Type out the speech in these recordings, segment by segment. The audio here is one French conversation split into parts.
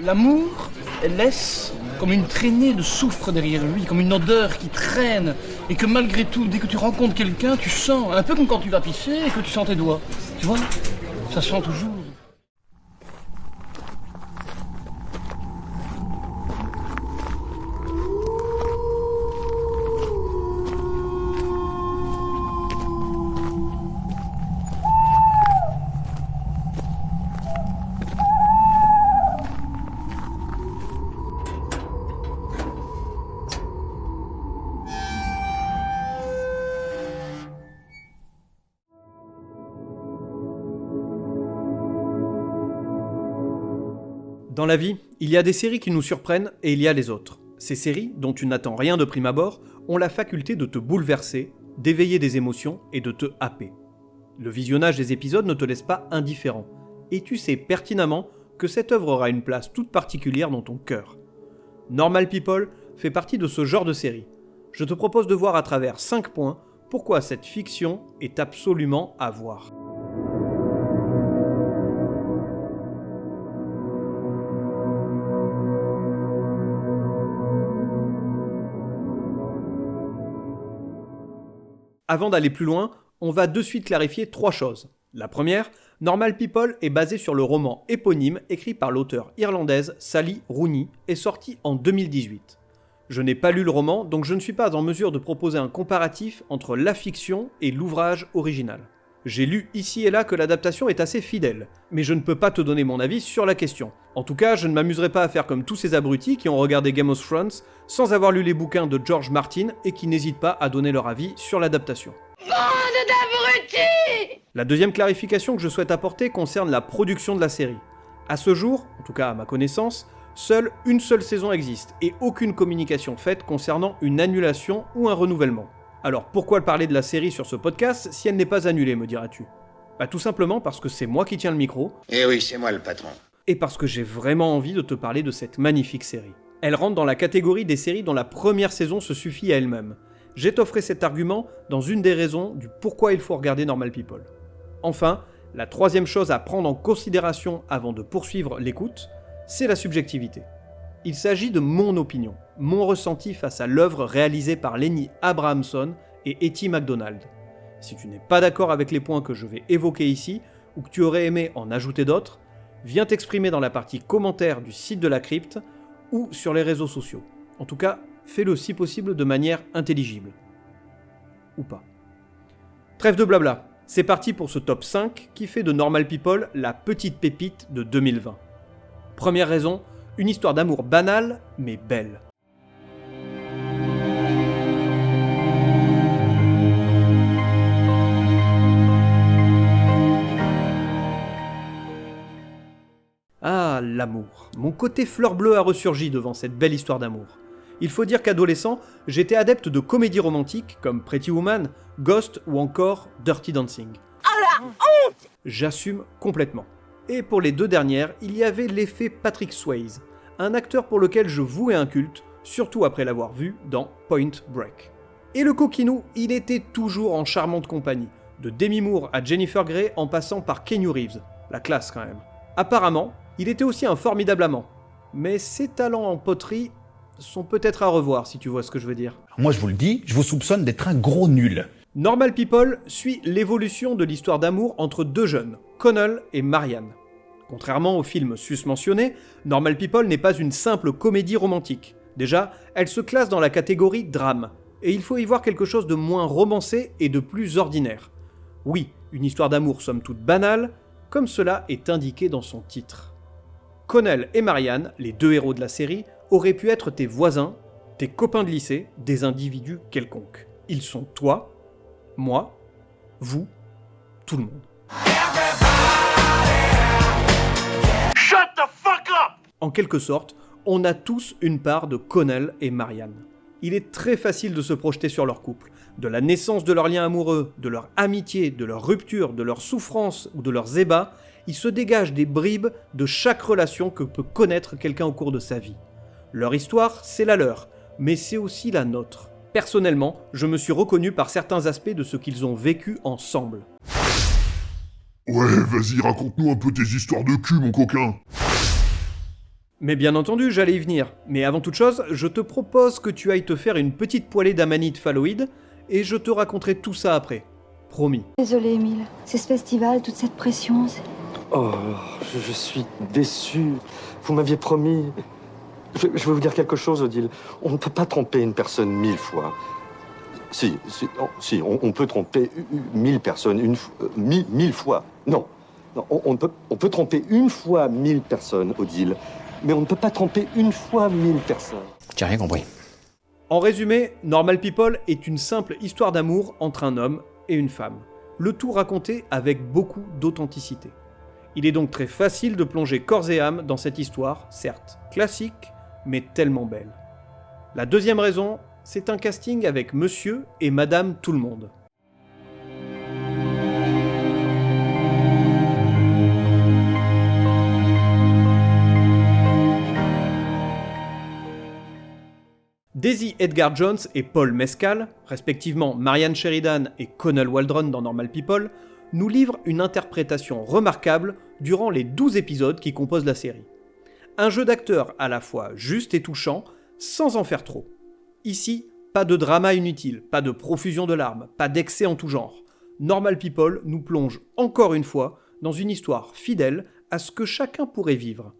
L'amour, elle laisse comme une traînée de soufre derrière lui, comme une odeur qui traîne, et que malgré tout, dès que tu rencontres quelqu'un, tu sens, un peu comme quand tu vas pisser et que tu sens tes doigts. Tu vois, ça sent toujours. Dans la vie, il y a des séries qui nous surprennent et il y a les autres. Ces séries, dont tu n'attends rien de prime abord, ont la faculté de te bouleverser, d'éveiller des émotions et de te happer. Le visionnage des épisodes ne te laisse pas indifférent, et tu sais pertinemment que cette œuvre aura une place toute particulière dans ton cœur. Normal People fait partie de ce genre de série. Je te propose de voir à travers 5 points pourquoi cette fiction est absolument à voir. Avant d'aller plus loin, on va de suite clarifier 3 choses. La première, Normal People est basé sur le roman éponyme écrit par l'auteure irlandaise Sally Rooney et sorti en 2018. Je n'ai pas lu le roman, donc je ne suis pas en mesure de proposer un comparatif entre la fiction et l'ouvrage original. J'ai lu ici et là que l'adaptation est assez fidèle, mais je ne peux pas te donner mon avis sur la question. En tout cas, je ne m'amuserai pas à faire comme tous ces abrutis qui ont regardé Game of Thrones sans avoir lu les bouquins de George Martin et qui n'hésitent pas à donner leur avis sur l'adaptation. Bande d'abrutis! La deuxième clarification que je souhaite apporter concerne la production de la série. À ce jour, en tout cas à ma connaissance, seule une seule saison existe et aucune communication faite concernant une annulation ou un renouvellement. Alors pourquoi parler de la série sur ce podcast si elle n'est pas annulée, me diras-tu ? Tout simplement parce que c'est moi qui tiens le micro. Eh oui, c'est moi le patron. Et parce que j'ai vraiment envie de te parler de cette magnifique série. Elle rentre dans la catégorie des séries dont la première saison se suffit à elle-même. J'ai t'offré cet argument dans une des raisons du pourquoi il faut regarder Normal People. Enfin, la troisième chose à prendre en considération avant de poursuivre l'écoute, c'est la subjectivité. Il s'agit de mon opinion, mon ressenti face à l'œuvre réalisée par Lenny Abrahamson et Etty McDonald. Si tu n'es pas d'accord avec les points que je vais évoquer ici, ou que tu aurais aimé en ajouter d'autres, viens t'exprimer dans la partie commentaires du site de la crypte ou sur les réseaux sociaux. En tout cas, fais-le si possible de manière intelligible. Ou pas. Trêve de blabla, c'est parti pour ce top 5 qui fait de Normal People la petite pépite de 2020. Première raison, une histoire d'amour banale mais belle. Ah, l'amour. Mon côté fleur bleue a ressurgi devant cette belle histoire d'amour. Il faut dire qu'adolescent, j'étais adepte de comédies romantiques comme Pretty Woman, Ghost ou encore Dirty Dancing. Oh la honte! J'assume complètement. Et pour les 2 dernières, il y avait l'effet Patrick Swayze, un acteur pour lequel je vouais un culte, surtout après l'avoir vu dans Point Break. Et le coquinou, il était toujours en charmante compagnie, de Demi Moore à Jennifer Grey en passant par Keanu Reeves, la classe quand même. Apparemment, il était aussi un formidable amant, mais ses talents en poterie sont peut-être à revoir si tu vois ce que je veux dire. Moi je vous le dis, je vous soupçonne d'être un gros nul. Normal People suit l'évolution de l'histoire d'amour entre 2 jeunes, Connell et Marianne. Contrairement au film susmentionné, Normal People n'est pas une simple comédie romantique. Déjà, elle se classe dans la catégorie drame, et il faut y voir quelque chose de moins romancé et de plus ordinaire. Oui, une histoire d'amour somme toute banale, comme cela est indiqué dans son titre. Connell et Marianne, les 2 héros de la série, auraient pu être tes voisins, tes copains de lycée, des individus quelconques. Ils sont toi, moi, vous, tout le monde. Shut the fuck up! En quelque sorte, on a tous une part de Connell et Marianne. Il est très facile de se projeter sur leur couple, de la naissance de leur lien amoureux, de leur amitié, de leur rupture, de leur souffrance ou de leurs ébats. Il se dégage des bribes de chaque relation que peut connaître quelqu'un au cours de sa vie. Leur histoire, c'est la leur, mais c'est aussi la nôtre. Personnellement, je me suis reconnu par certains aspects de ce qu'ils ont vécu ensemble. Ouais, vas-y, raconte-nous un peu tes histoires de cul, mon coquin. Mais bien entendu, j'allais y venir. Mais avant toute chose, je te propose que tu ailles te faire une petite poêlée d'amanite phalloïde, et je te raconterai tout ça après. Promis. Désolée, Émile. C'est ce festival, toute cette pression, Oh, je suis déçu. Vous m'aviez promis. Je vais vous dire quelque chose, Odile. On ne peut pas tromper une personne 1000 fois. Si, on peut tromper 1000 personnes 1000 fois. Non, on peut tromper une fois 1000 personnes, Odile, mais on ne peut pas tromper une fois 1000 personnes. J'ai rien compris. En résumé, Normal People est une simple histoire d'amour entre un homme et une femme. Le tout raconté avec beaucoup d'authenticité. Il est donc très facile de plonger corps et âme dans cette histoire, certes classique, mais tellement belle. La deuxième raison, c'est un casting avec Monsieur et Madame Tout-le-Monde. Daisy Edgar Jones et Paul Mescal, respectivement Marianne Sheridan et Connell Waldron dans Normal People, nous livrent une interprétation remarquable durant les 12 épisodes qui composent la série. Un jeu d'acteurs à la fois juste et touchant, sans en faire trop. Ici, pas de drama inutile, pas de profusion de larmes, pas d'excès en tout genre. Normal People nous plonge encore une fois dans une histoire fidèle à ce que chacun pourrait vivre.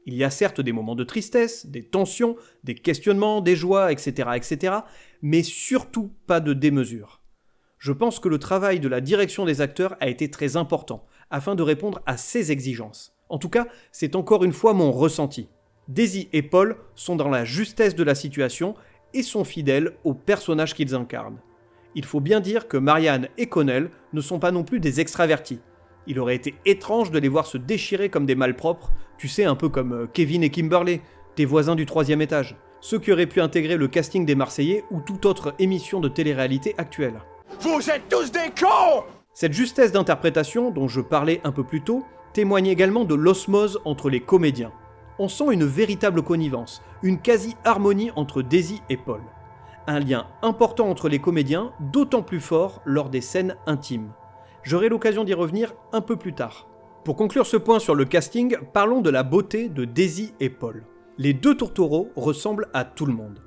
Il y a certes des moments de tristesse, des tensions, des questionnements, des joies, etc., mais surtout pas de démesure. Je pense que le travail de la direction des acteurs a été très important, afin de répondre à ces exigences. En tout cas, c'est encore une fois mon ressenti. Daisy et Paul sont dans la justesse de la situation et sont fidèles aux personnages qu'ils incarnent. Il faut bien dire que Marianne et Connell ne sont pas non plus des extravertis. Il aurait été étrange de les voir se déchirer comme des malpropres, tu sais, un peu comme Kevin et Kimberly, tes voisins du 3e étage, ceux qui auraient pu intégrer le casting des Marseillais ou toute autre émission de télé-réalité actuelle. Vous êtes tous des cons! Cette justesse d'interprétation, dont je parlais un peu plus tôt, témoigne également de l'osmose entre les comédiens. On sent une véritable connivence, une quasi-harmonie entre Daisy et Paul. Un lien important entre les comédiens, d'autant plus fort lors des scènes intimes. J'aurai l'occasion d'y revenir un peu plus tard. Pour conclure ce point sur le casting, parlons de la beauté de Daisy et Paul. Les deux tourtereaux ressemblent à tout le monde.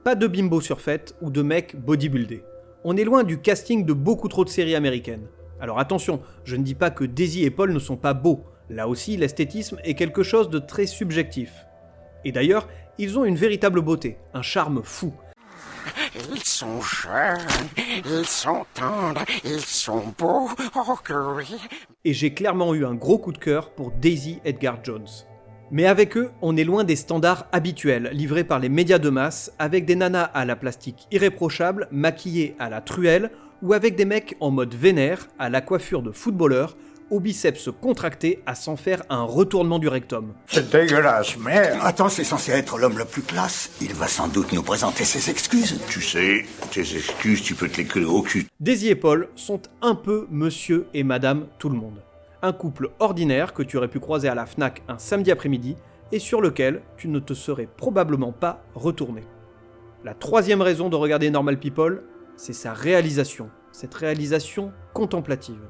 Pas de bimbo surfaite ou de mecs bodybuildés. On est loin du casting de beaucoup trop de séries américaines. Alors attention, je ne dis pas que Daisy et Paul ne sont pas beaux. Là aussi, l'esthétisme est quelque chose de très subjectif. Et d'ailleurs, ils ont une véritable beauté, un charme fou. Ils sont jeunes, ils sont tendres, ils sont beaux, oh que oui. Et j'ai clairement eu un gros coup de cœur pour Daisy Edgar Jones. Mais avec eux, on est loin des standards habituels livrés par les médias de masse, avec des nanas à la plastique irréprochable, maquillées à la truelle, ou avec des mecs en mode vénère, à la coiffure de footballeur, aux biceps contractés à s'en faire un retournement du rectum. C'est dégueulasse, mais... Attends, c'est censé être l'homme le plus classe. Il va sans doute nous présenter ses excuses. Tu sais, tes excuses, tu peux te les coller au cul. Daisy et Paul sont un peu monsieur et madame tout le monde. Un couple ordinaire que tu aurais pu croiser à la Fnac un samedi après-midi et sur lequel tu ne te serais probablement pas retourné. La troisième raison de regarder Normal People, c'est sa réalisation, cette réalisation contemplative.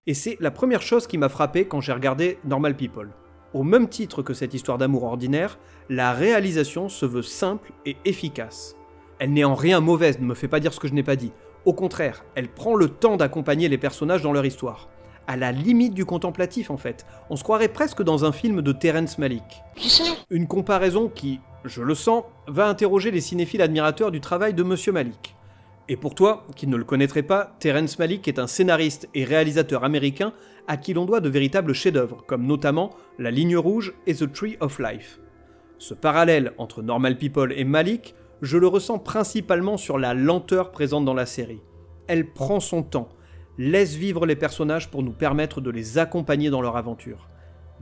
Et c'est la première chose qui m'a frappé quand j'ai regardé Normal People. Au même titre que cette histoire d'amour ordinaire, la réalisation se veut simple et efficace. Elle n'est en rien mauvaise, ne me fais pas dire ce que je n'ai pas dit. Au contraire, elle prend le temps d'accompagner les personnages dans leur histoire. À la limite du contemplatif en fait. On se croirait presque dans un film de Terrence Malick. Une comparaison qui, je le sens, va interroger les cinéphiles admirateurs du travail de Monsieur Malick. Et pour toi, qui ne le connaîtrais pas, Terrence Malick est un scénariste et réalisateur américain à qui l'on doit de véritables chefs-d'œuvre, comme notamment La Ligne Rouge et The Tree of Life. Ce parallèle entre Normal People et Malick, je le ressens principalement sur la lenteur présente dans la série. Elle prend son temps, laisse vivre les personnages pour nous permettre de les accompagner dans leur aventure.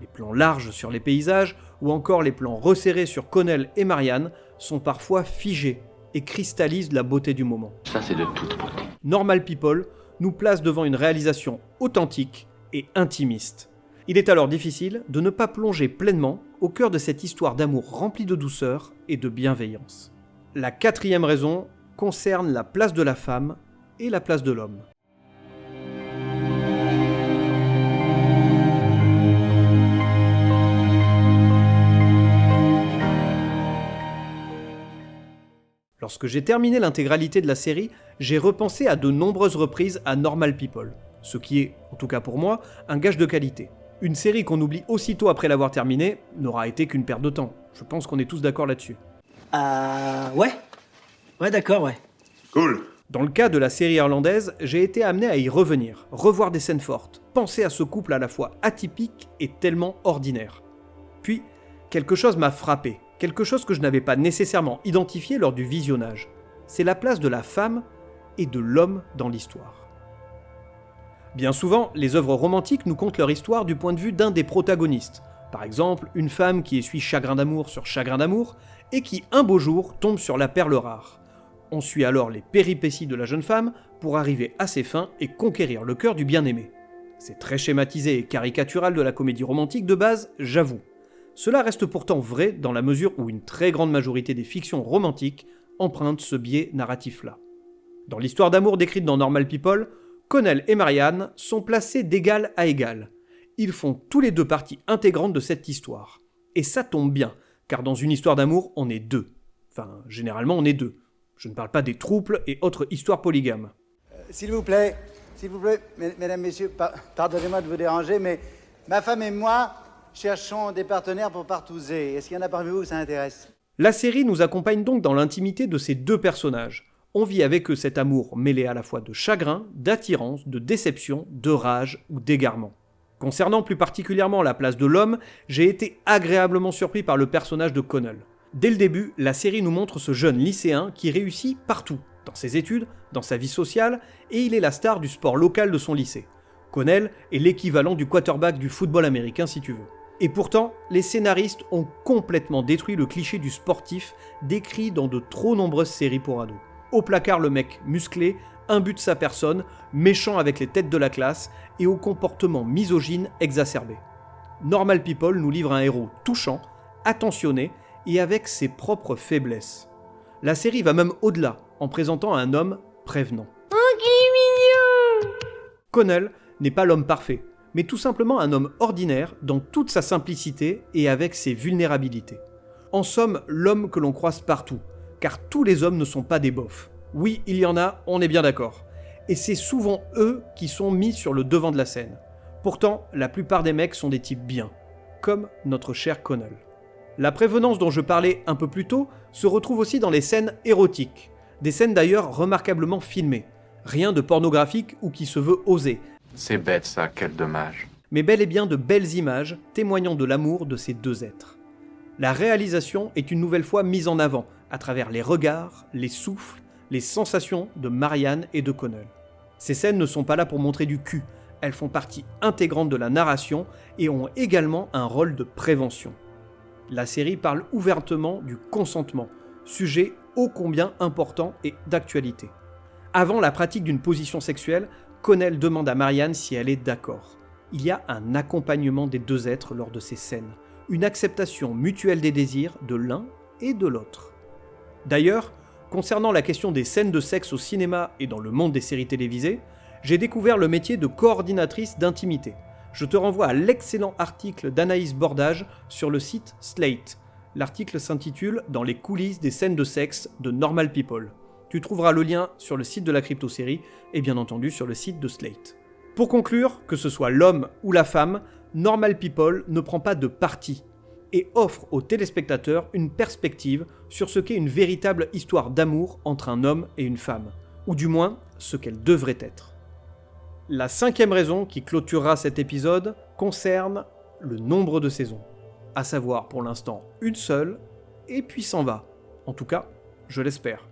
Les plans larges sur les paysages, ou encore les plans resserrés sur Connell et Marianne, sont parfois figés et cristallisent la beauté du moment. Ça, c'est de toute beauté. Normal People nous place devant une réalisation authentique et intimiste. Il est alors difficile de ne pas plonger pleinement au cœur de cette histoire d'amour remplie de douceur et de bienveillance. La quatrième raison, concerne la place de la femme et la place de l'homme. Lorsque j'ai terminé l'intégralité de la série, j'ai repensé à de nombreuses reprises à Normal People, ce qui est, en tout cas pour moi, un gage de qualité. Une série qu'on oublie aussitôt après l'avoir terminée n'aura été qu'une perte de temps. Je pense qu'on est tous d'accord là-dessus. Ouais, d'accord, ouais. Cool. Dans le cas de la série irlandaise, j'ai été amené à y revenir, revoir des scènes fortes, penser à ce couple à la fois atypique et tellement ordinaire. Puis, quelque chose m'a frappé, quelque chose que je n'avais pas nécessairement identifié lors du visionnage. C'est la place de la femme et de l'homme dans l'histoire. Bien souvent, les œuvres romantiques nous content leur histoire du point de vue d'un des protagonistes. Par exemple, une femme qui essuie chagrin d'amour sur chagrin d'amour et qui, un beau jour, tombe sur la perle rare. On suit alors les péripéties de la jeune femme pour arriver à ses fins et conquérir le cœur du bien-aimé. C'est très schématisé et caricatural de la comédie romantique de base, j'avoue. Cela reste pourtant vrai dans la mesure où une très grande majorité des fictions romantiques empruntent ce biais narratif-là. Dans l'histoire d'amour décrite dans Normal People, Connell et Marianne sont placés d'égal à égal. Ils font tous les deux partie intégrante de cette histoire. Et ça tombe bien, car dans une histoire d'amour, on est deux. Enfin, généralement on est deux. Je ne parle pas des trouples et autres histoires polygames. S'il vous plaît, mesdames, messieurs, pardonnez-moi de vous déranger, mais ma femme et moi cherchons des partenaires pour partouzer. Est-ce qu'il y en a parmi vous que ça intéresse ? La série nous accompagne donc dans l'intimité de ces deux personnages. On vit avec eux cet amour mêlé à la fois de chagrin, d'attirance, de déception, de rage ou d'égarement. Concernant plus particulièrement la place de l'homme, j'ai été agréablement surpris par le personnage de Connell. Dès le début, la série nous montre ce jeune lycéen qui réussit partout, dans ses études, dans sa vie sociale, et il est la star du sport local de son lycée. Connell est l'équivalent du quarterback du football américain si tu veux. Et pourtant, les scénaristes ont complètement détruit le cliché du sportif décrit dans de trop nombreuses séries pour ados. Au placard le mec musclé, imbu de sa personne, méchant avec les têtes de la classe et au comportement misogyne exacerbé. Normal People nous livre un héros touchant, attentionné et avec ses propres faiblesses. La série va même au-delà, en présentant un homme prévenant. Oh, qu'il est mignon ! Connell n'est pas l'homme parfait, mais tout simplement un homme ordinaire dans toute sa simplicité et avec ses vulnérabilités. En somme, l'homme que l'on croise partout, car tous les hommes ne sont pas des bofs. Oui, il y en a, on est bien d'accord. Et c'est souvent eux qui sont mis sur le devant de la scène. Pourtant, la plupart des mecs sont des types bien, comme notre cher Connell. La prévenance dont je parlais un peu plus tôt se retrouve aussi dans les scènes érotiques. Des scènes d'ailleurs remarquablement filmées. Rien de pornographique ou qui se veut osé. C'est bête ça, quel dommage. Mais bel et bien de belles images témoignant de l'amour de ces deux êtres. La réalisation est une nouvelle fois mise en avant à travers les regards, les souffles, les sensations de Marianne et de Connell. Ces scènes ne sont pas là pour montrer du cul, elles font partie intégrante de la narration et ont également un rôle de prévention. La série parle ouvertement du consentement, sujet ô combien important et d'actualité. Avant la pratique d'une position sexuelle, Connell demande à Marianne si elle est d'accord. Il y a un accompagnement des deux êtres lors de ces scènes, une acceptation mutuelle des désirs de l'un et de l'autre. D'ailleurs, concernant la question des scènes de sexe au cinéma et dans le monde des séries télévisées, j'ai découvert le métier de coordinatrice d'intimité. Je te renvoie à l'excellent article d'Anaïs Bordage sur le site Slate. L'article s'intitule « Dans les coulisses des scènes de sexe de Normal People ». Tu trouveras le lien sur le site de la crypto-série et bien entendu sur le site de Slate. Pour conclure, que ce soit l'homme ou la femme, Normal People ne prend pas de parti et offre aux téléspectateurs une perspective sur ce qu'est une véritable histoire d'amour entre un homme et une femme, ou du moins ce qu'elle devrait être. La 5e raison qui clôturera cet épisode concerne le nombre de saisons, à savoir pour l'instant une seule, et puis s'en va. En tout cas, je l'espère.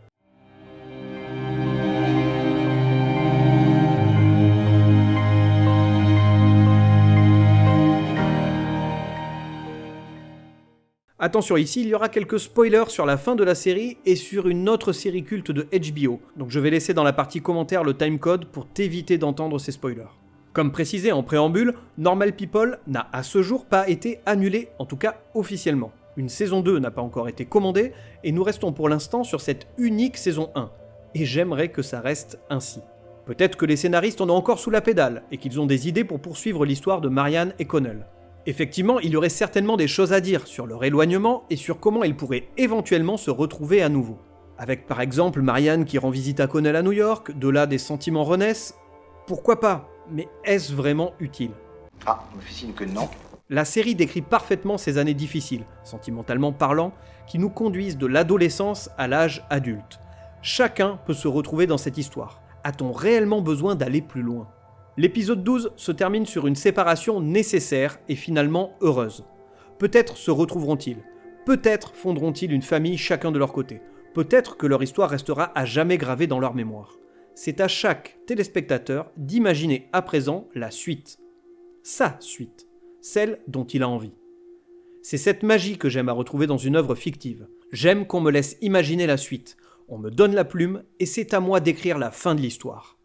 Attention, ici il y aura quelques spoilers sur la fin de la série et sur une autre série culte de HBO, donc je vais laisser dans la partie commentaire le timecode pour t'éviter d'entendre ces spoilers. Comme précisé en préambule, Normal People n'a à ce jour pas été annulé, en tout cas officiellement. Une saison 2 n'a pas encore été commandée et nous restons pour l'instant sur cette unique saison 1. et j'aimerais que ça reste ainsi. Peut-être que les scénaristes en ont encore sous la pédale, et qu'ils ont des idées pour poursuivre l'histoire de Marianne et Connell. Effectivement, il y aurait certainement des choses à dire sur leur éloignement et sur comment ils pourraient éventuellement se retrouver à nouveau. Avec par exemple Marianne qui rend visite à Connell à New York, de là des sentiments renaissent. Pourquoi pas? Mais est-ce vraiment utile? Ah, on me fait signe que non. La série décrit parfaitement ces années difficiles, sentimentalement parlant, qui nous conduisent de l'adolescence à l'âge adulte. Chacun peut se retrouver dans cette histoire. A-t-on réellement besoin d'aller plus loin? L'épisode 12 se termine sur une séparation nécessaire et finalement heureuse. Peut-être se retrouveront-ils. Peut-être fondront-ils une famille chacun de leur côté. Peut-être que leur histoire restera à jamais gravée dans leur mémoire. C'est à chaque téléspectateur d'imaginer à présent la suite. Sa suite. Celle dont il a envie. C'est cette magie que j'aime à retrouver dans une œuvre fictive. J'aime qu'on me laisse imaginer la suite. On me donne la plume et c'est à moi d'écrire la fin de l'histoire.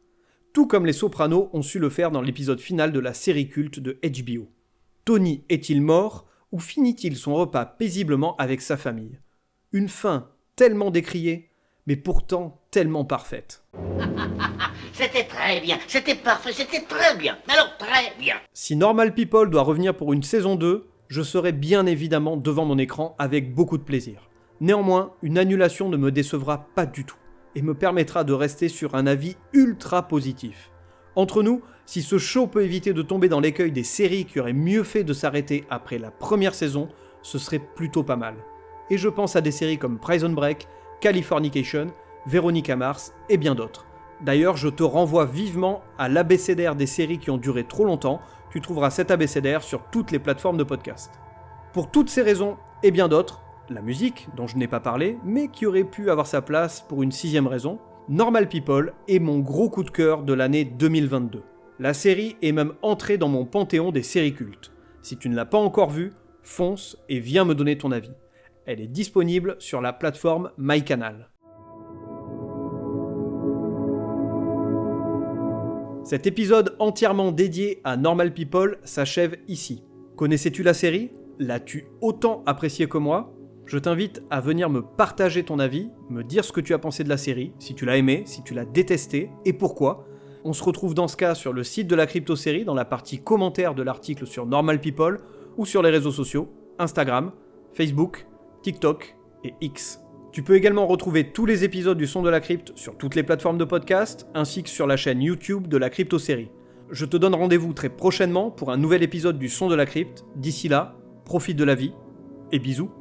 Tout comme les Sopranos ont su le faire dans l'épisode final de la série culte de HBO. Tony est-il mort ou finit-il son repas paisiblement avec sa famille? Une fin tellement décriée, mais pourtant tellement parfaite. C'était très bien, c'était parfait, c'était très bien, alors très bien. Si Normal People doit revenir pour une saison 2, je serai bien évidemment devant mon écran avec beaucoup de plaisir. Néanmoins, une annulation ne me décevra pas du tout et me permettra de rester sur un avis ultra positif. Entre nous, si ce show peut éviter de tomber dans l'écueil des séries qui auraient mieux fait de s'arrêter après la première saison, ce serait plutôt pas mal. Et je pense à des séries comme Prison Break, Californication, Véronica Mars et bien d'autres. D'ailleurs, je te renvoie vivement à l'abécédaire des séries qui ont duré trop longtemps. Tu trouveras cet abécédaire sur toutes les plateformes de podcast. Pour toutes ces raisons et bien d'autres, la musique, dont je n'ai pas parlé, mais qui aurait pu avoir sa place pour une 6e raison, Normal People est mon gros coup de cœur de l'année 2022. La série est même entrée dans mon panthéon des séries cultes. Si tu ne l'as pas encore vue, fonce et viens me donner ton avis. Elle est disponible sur la plateforme MyCanal. Cet épisode entièrement dédié à Normal People s'achève ici. Connaissais-tu la série? L'as-tu autant appréciée que moi? Je t'invite à venir me partager ton avis, me dire ce que tu as pensé de la série, si tu l'as aimée, si tu l'as détestée, et pourquoi. On se retrouve dans ce cas sur le site de la Crypto-série, dans la partie commentaires de l'article sur Normal People, ou sur les réseaux sociaux, Instagram, Facebook, TikTok et X. Tu peux également retrouver tous les épisodes du Son de la Crypte sur toutes les plateformes de podcast, ainsi que sur la chaîne YouTube de la Crypto-série. Je te donne rendez-vous très prochainement pour un nouvel épisode du Son de la Crypte. D'ici là, profite de la vie, et bisous.